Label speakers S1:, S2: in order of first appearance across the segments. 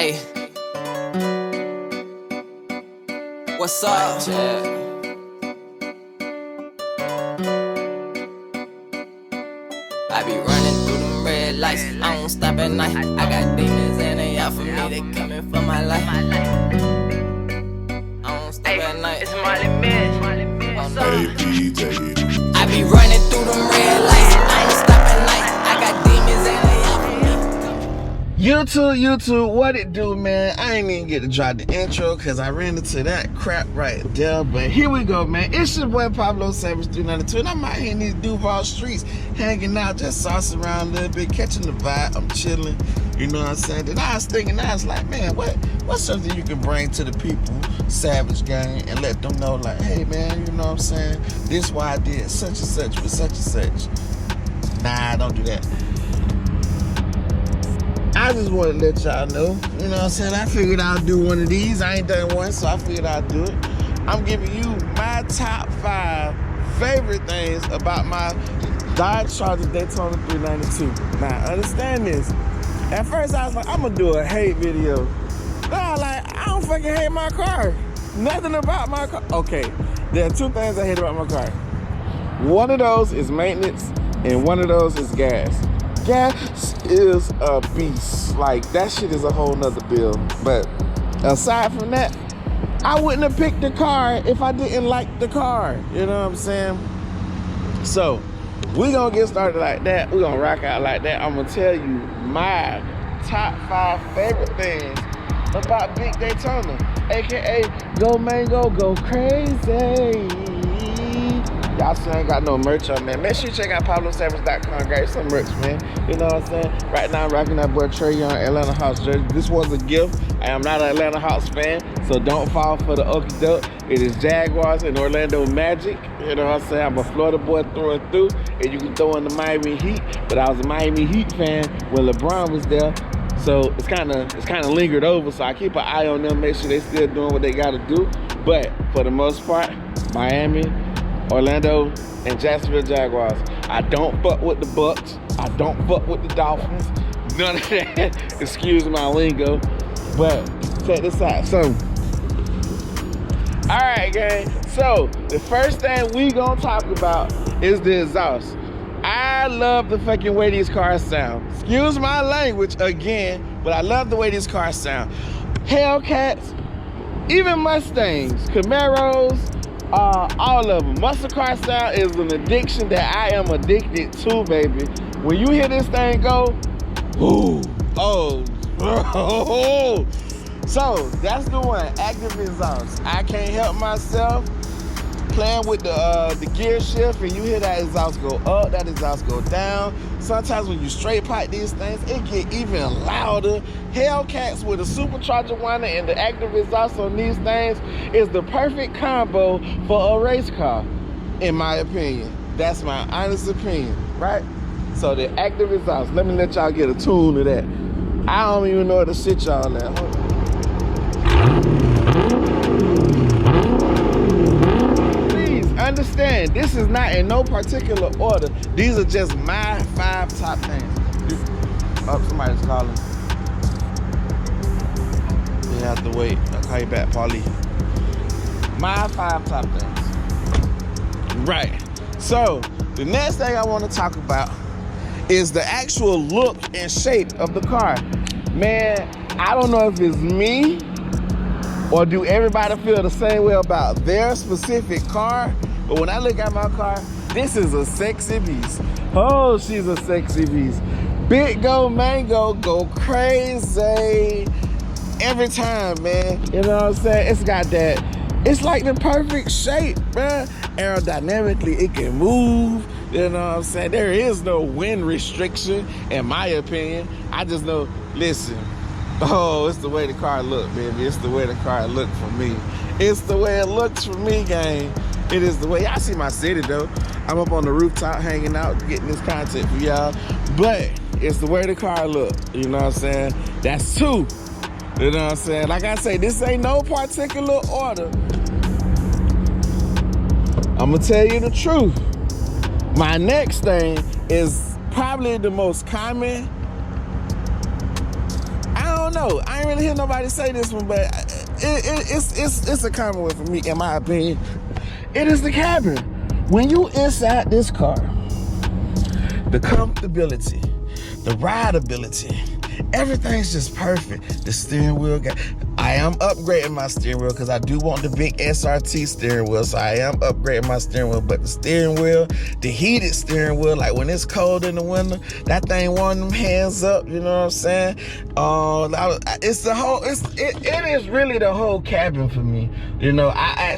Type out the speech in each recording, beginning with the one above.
S1: Hey, what's up? I be running through them red lights, I don't stop at night. I got demons and they out for me, they coming for my life. I don't stop at night. It's Molly Miss. What's up? I be running through them red lights, I don't stop at night. I got demons and they out for me.
S2: YouTube, what it do, man? I ain't even get to drop the intro because I ran into that crap right there. But here we go, man. It's your boy Pablo Savage 392, and I'm out here in these Duval streets, hanging out, just saucing around a little bit, catching the vibe. I'm chilling, you know what I'm saying? Then I was thinking, I was like, man, what's something you can bring to the people, Savage Gang, and let them know, like, hey, man, you know what I'm saying? This why I did such and such with such and such. Nah, don't do that. I just want to let y'all know, you know what I'm saying? I figured I'll do one of these. I ain't done one, so I figured I'll do it. I'm giving you my top 5 favorite things about my Dodge Charger Daytona 392. Now, understand this. At first, I was like, I'm going to do a hate video. No, like, I don't fucking hate my car. Nothing about my car. Okay, there are 2 things I hate about my car. One of those is maintenance, and one of those is gas. Gas is a beast. Like, that shit is a whole nother bill. But aside from that, I wouldn't have picked the car if I didn't like the car. You know what I'm saying? So, we gonna get started like that. We gonna rock out like that. I'm gonna tell you my top 5 favorite things about Big Daytona, AKA Go Mango, Go Crazy. Y'all still ain't got no merch on, man. Make sure you check out PabloSavage.com. Grab some merch, man. You know what I'm saying? Right now, I'm rocking that boy Trey Young Atlanta Hawks jersey. This was a gift. I am not an Atlanta Hawks fan, so don't fall for the okie doke. It is Jaguars and Orlando Magic. You know what I'm saying? I'm a Florida boy through and through, and you can throw in the Miami Heat. But I was a Miami Heat fan when LeBron was there, so it's kind of lingered over. So I keep an eye on them, make sure they still doing what they got to do. But for the most part, Miami, Orlando, and Jacksonville Jaguars. I don't fuck with the Bucks. I don't fuck with the Dolphins. None of that. Excuse my lingo. But check this out. So, alright, gang. So, the first thing we gonna talk about is the exhaust. I love the fucking way these cars sound. Excuse my language again, but I love the way these cars sound. Hellcats, even Mustangs, Camaros, all of them. Muscle car sound is an addiction that I am addicted to, baby. When you hear this thing go, ooh, oh, bro. So that's the one, active exhaust. I can't help myself playing with the gear shift, and you hear that exhaust go up, that exhaust go down. Sometimes when you straight pipe these things, it get even louder. Hellcats with a supercharger winder and the active exhaust on these things is the perfect combo for a race car, in my opinion. That's my honest opinion, right? So the active exhaust, let me let y'all get a tune of that. I don't even know what to sit y'all at. Hold on. Understand, this is not in no particular order. These are just my 5 top things. Oh, somebody's calling. You have to wait. I'll call you back, Paulie. My 5 top things. Right. So, the next thing I want to talk about is the actual look and shape of the car. Man, I don't know if it's me or do everybody feel the same way about their specific car. But when I look at my car, this is a sexy beast. Oh, she's a sexy beast. Big Go Mango, go crazy every time, man. You know what I'm saying? It's got that, it's like the perfect shape, man. Aerodynamically, it can move. You know what I'm saying? There is no wind restriction, in my opinion. I just know, listen, oh, it's the way the car look, baby. It's the way the car look for me. It's the way it looks for me, gang. It is the way. Y'all see my city, though. I'm up on the rooftop hanging out, getting this content for y'all. But it's the way the car look. You know what I'm saying? That's 2. You know what I'm saying? Like I say, this ain't no particular order. I'm going to tell you the truth. My next thing is probably the most common. I don't know. know. I ain't really hear nobody say this one, but it's a common one for me, in my opinion. It is the cabin. When you inside this car, the comfortability, the rideability, everything's just perfect. The steering wheel I am upgrading my steering wheel because I do want the big SRT steering wheel, so I am upgrading my steering wheel. But the steering wheel, the heated steering wheel, like when it's cold in the winter, that thing warm them hands up, you know what I'm saying? It's the whole, it is really the whole cabin for me. You know, I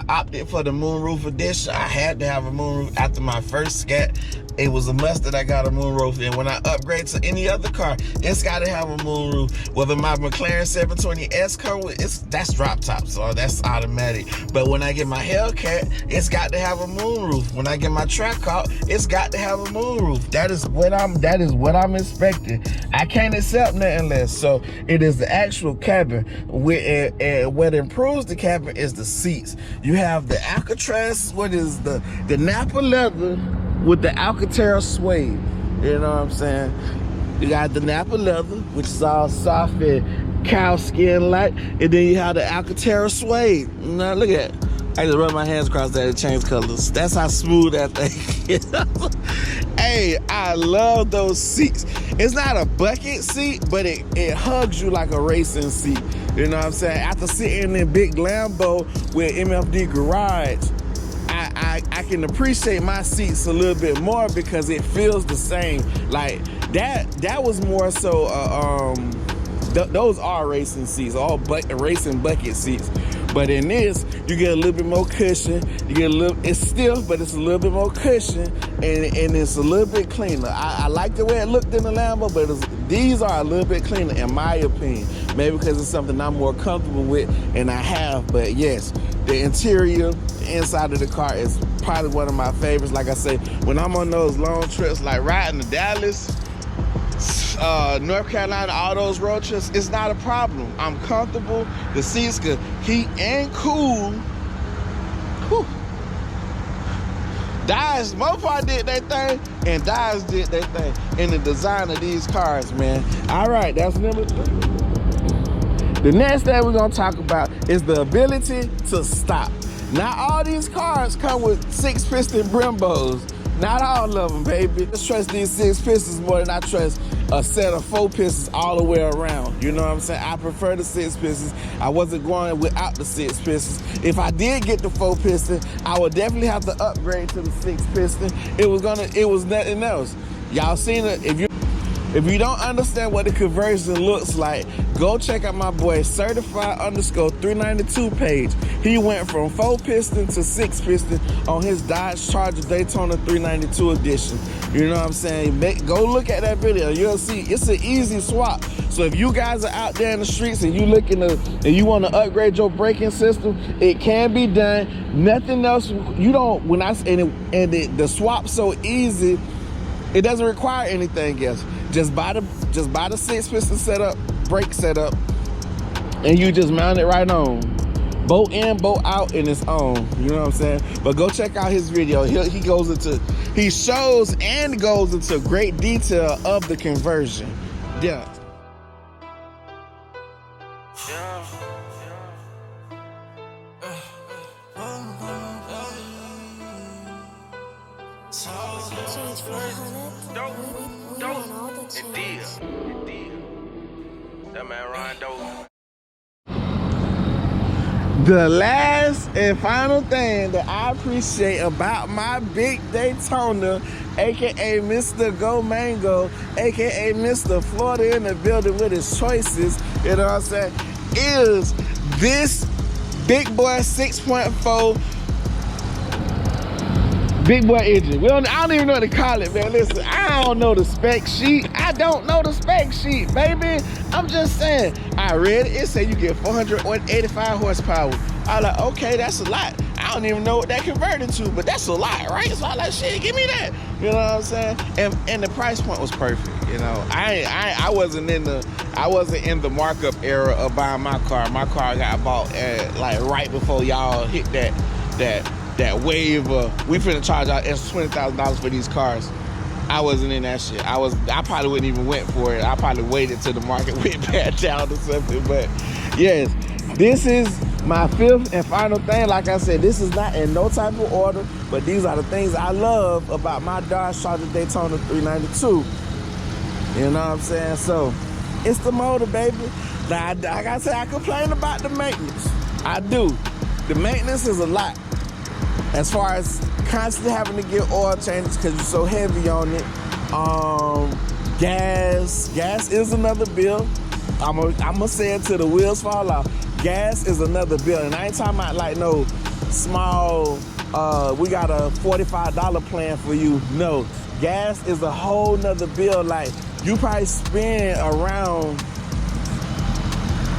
S2: opted for the moonroof edition. I had to have a moonroof after my first Scat. It was a must that I got a moonroof, and when I upgrade to any other car, it's got to have a moonroof. Whether my McLaren 720S car, that's drop top, so that's automatic. But when I get my Hellcat, it's got to have a moonroof. When I get my Trackhawk, it's got to have a moonroof. That is what I'm expecting. I can't accept nothing less. So it is the actual cabin. What improves the cabin is the seats. You have the Alcatraz, what is the Napa leather with the Alcatraz suede. You know what I'm saying? You got the Napa leather, which is all soft and cow skin like, and then you have the Alcatraz suede. Now look at it. I just run my hands across that and change colors. That's how smooth that thing is. Hey, I love those seats. It's not a bucket seat, but it hugs you like a racing seat. You know what I'm saying? After sitting in big Lambo with MFD garage, I can appreciate my seats a little bit more because it feels the same. Like that was more so those are racing seats, all racing bucket seats. But in this, you get a little bit more cushion. You get it's stiff, but it's a little bit more cushion, and it's a little bit cleaner. I like the way it looked in the Lambo, but these are a little bit cleaner in my opinion. Maybe because it's something I'm more comfortable with, and I have. But yes, the interior, the inside of the car is probably one of my favorites. Like I say, when I'm on those long trips, like riding to Dallas, North Carolina, all those road trips, it's not a problem. I'm comfortable. The seats could heat and cool. Whew. Dodge, Mopar did that thing, and Dodge did that thing in the design of these cars, man. All right, that's number 3. The next thing we're gonna talk about is the ability to stop. Not all these cars come with 6-piston Brembos. Not all of them, baby. I trust these 6 pistons more than I trust a set of 4 pistons all the way around. You know what I'm saying? I prefer the 6 pistons. I wasn't going without the 6 pistons. If I did get the 4 piston, I would definitely have to upgrade to the 6 piston. It was nothing else. Y'all seen it? If you don't understand what the conversion looks like, go check out my boy Certified_392 page. He went from 4 piston to 6 piston on his Dodge Charger Daytona 392 edition. You know what I'm saying? Go look at that video. You'll see it's an easy swap. So if you guys are out there in the streets and you you want to upgrade your braking system, it can be done. Nothing else. You don't. The swap's so easy, it doesn't require anything else. Just buy the 6-piston setup, brake setup, and you just mount it right on. Bolt in, bolt out, and it's on. You know what I'm saying? But go check out his video. He shows and goes into great detail of the conversion. Yeah. That man Rondo. The last and final thing that I appreciate about my big Daytona, aka Mr. Go Mango, aka Mr. Florida in the building with his choices, you know what I'm saying, is this big boy 6.4 big boy engine. I don't even know what to call it, man. Listen, I don't know the spec sheet. I don't know the spec sheet, baby. I'm just saying. I read it. It said you get 485 horsepower. I was like, okay, that's a lot. I don't even know what that converted to, but that's a lot, right? So I was like, shit, give me that. You know what I'm saying? And the price point was perfect. You know, I wasn't in the markup era of buying my car. My car got bought like right before y'all hit that wave of, we finna charge our extra $20,000 for these cars. I wasn't in that shit. I probably wouldn't even went for it. I probably waited till the market went back down or something. But yes, this is my fifth and final thing. Like I said, this is not in no type of order, but these are the things I love about my Dodge Charger Daytona 392. You know what I'm saying? So it's the motor, baby. Now, like I said, I complain about the maintenance. I do. The maintenance is a lot. As far as constantly having to get oil changes because you're so heavy on it. Gas is another bill. I'm gonna say it till the wheels fall off. Gas is another bill, and I ain't talking about like no small, we got a $45 plan for you. No, gas is a whole nother bill. Like, you probably spend around,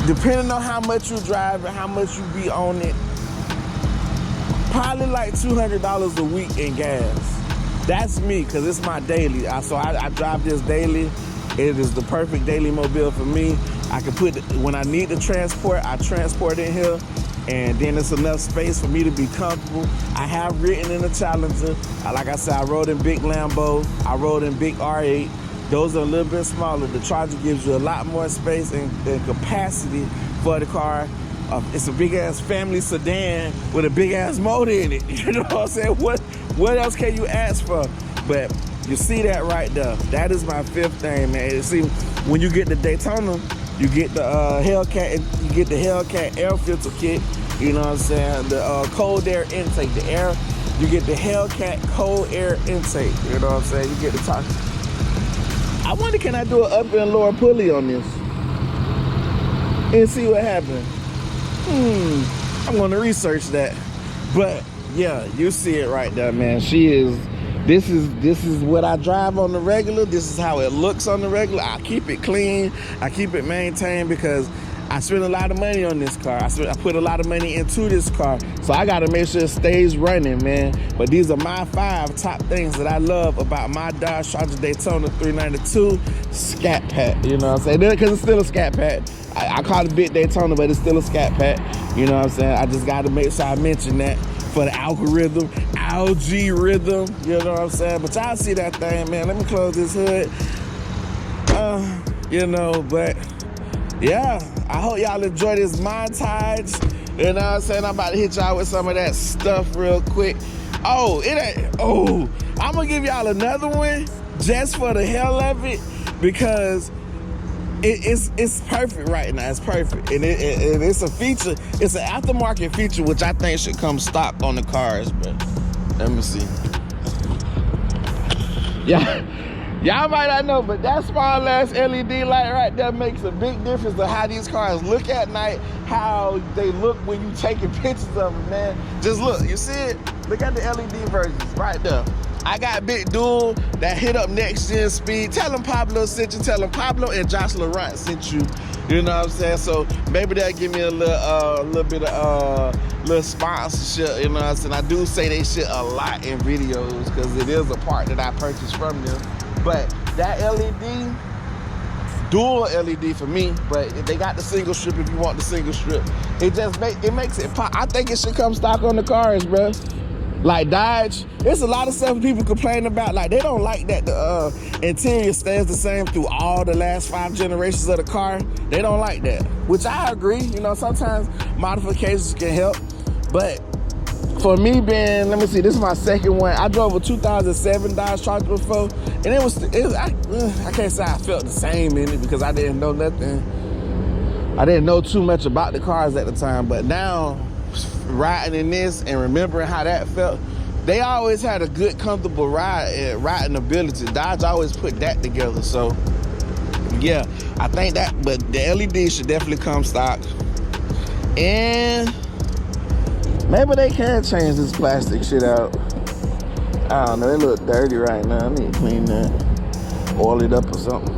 S2: depending on how much you drive and how much you be on it, probably like $200 a week in gas. That's me, because it's my daily. So I drive this daily. It is the perfect daily mobile for me. I can put, when I need to transport, I transport in here, and then it's enough space for me to be comfortable. I have ridden in a Challenger. Like I said, I rode in big Lambo. I rode in big R8. Those are a little bit smaller. The Charger gives you a lot more space and capacity for the car. It's a big ass family sedan with a big ass motor in it. You know what I'm saying? What else can you ask for? But you see that right there. That is my fifth thing, man. You see, when you get the Daytona, you get the Hellcat. You get the Hellcat air filter kit. You know what I'm saying? The cold air intake, the air. You get the Hellcat cold air intake. You know what I'm saying? You get the top. I wonder, can I do an up and lower pulley on this and see what happens? I'm gonna research that. But yeah, you see it right there, man. This is what I drive on the regular. This is how it looks on the regular. I keep it clean. I keep it maintained because I spend a lot of money on this car. I put a lot of money into this car. So I gotta make sure it stays running, man. But these are my 5 top things that I love about my Dodge Charger Daytona 392 Scat Pack. You know what I'm saying? Because it's still a Scat Pack. I call it Big Daytona, but it's still a Scat Pack. You know what I'm saying? I just gotta make sure I mention that for the algorithm, you know what I'm saying? But y'all see that thing, man. Let me close this hood. You know, but yeah, I hope y'all enjoy this montage. You know what I'm saying? I'm about to hit y'all with some of that stuff real quick. I'm gonna give y'all another one just for the hell of it, because it's perfect right now. It's perfect, and it's a feature. It's an aftermarket feature, which I think should come stock on the cars. But let me see. Yeah, y'all might not know, but that small ass LED light right there makes a big difference to how these cars look at night, how they look when you taking pictures of them, man. Just look, you see it? Look at the LED versions right there. I got big dual that hit up next gen speed. Tell them Pablo sent you. Tell them Pablo and Josh Laurent sent you. You know what I'm saying? So maybe that'll give me a little bit of little sponsorship. You know what I'm saying? I do say they shit a lot in videos because it is a part that I purchased from them. But that LED, dual LED for me. But they got the single strip if you want the single strip. It makes it pop. I think it should come stock on the cars, bro. Like Dodge, there's a lot of stuff people complain about. Like, they don't like that the interior stays the same through all the last 5 generations of the car. They don't like that, which I agree. You know, sometimes modifications can help. But for me being, let me see, this is my second one. I drove a 2007 Dodge Charger before, and I can't say I felt the same in it because I didn't know nothing. I didn't know too much about the cars at the time, but now, riding in this and remembering how that felt, they always had a good, comfortable riding ability. Dodge always put that together. So yeah, I think that, but the LED should definitely come stock. And maybe they can change this plastic shit out. I don't know, it look dirty right now. I need to clean that, oil it up or something.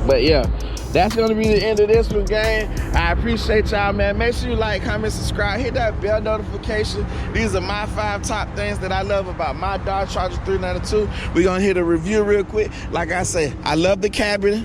S2: But yeah, that's gonna be the end of this one, gang. I appreciate y'all, man. Make sure you like, comment, subscribe, hit that bell notification. These are my 5 top things that I love about my Dodge Charger 392. We're gonna hit a review real quick. Like I say, I love the cabin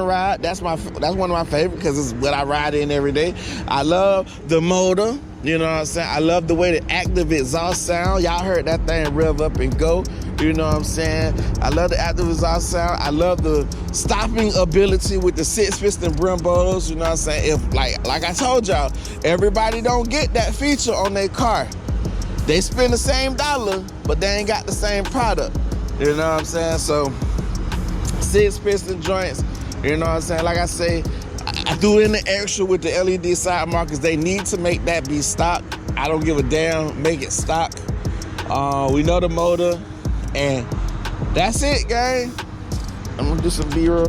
S2: ride. That's one of my favorites because it's what I ride in every day. I love the motor. You know what I'm saying? I love the way the active exhaust sound. Y'all heard that thing rev up and go. You know what I'm saying? I love the active exhaust sound. I love the stopping ability with the 6-piston Brembos. You know what I'm saying? If like I told y'all, everybody don't get that feature on their car. They spend the same dollar, but they ain't got the same product. You know what I'm saying? So 6-piston joints. You know what I'm saying? Like I say, I threw in the extra with the LED side markers. They need to make that be stock. I don't give a damn. Make it stock. We know the motor. And that's it, gang. I'm gonna do some B-roll.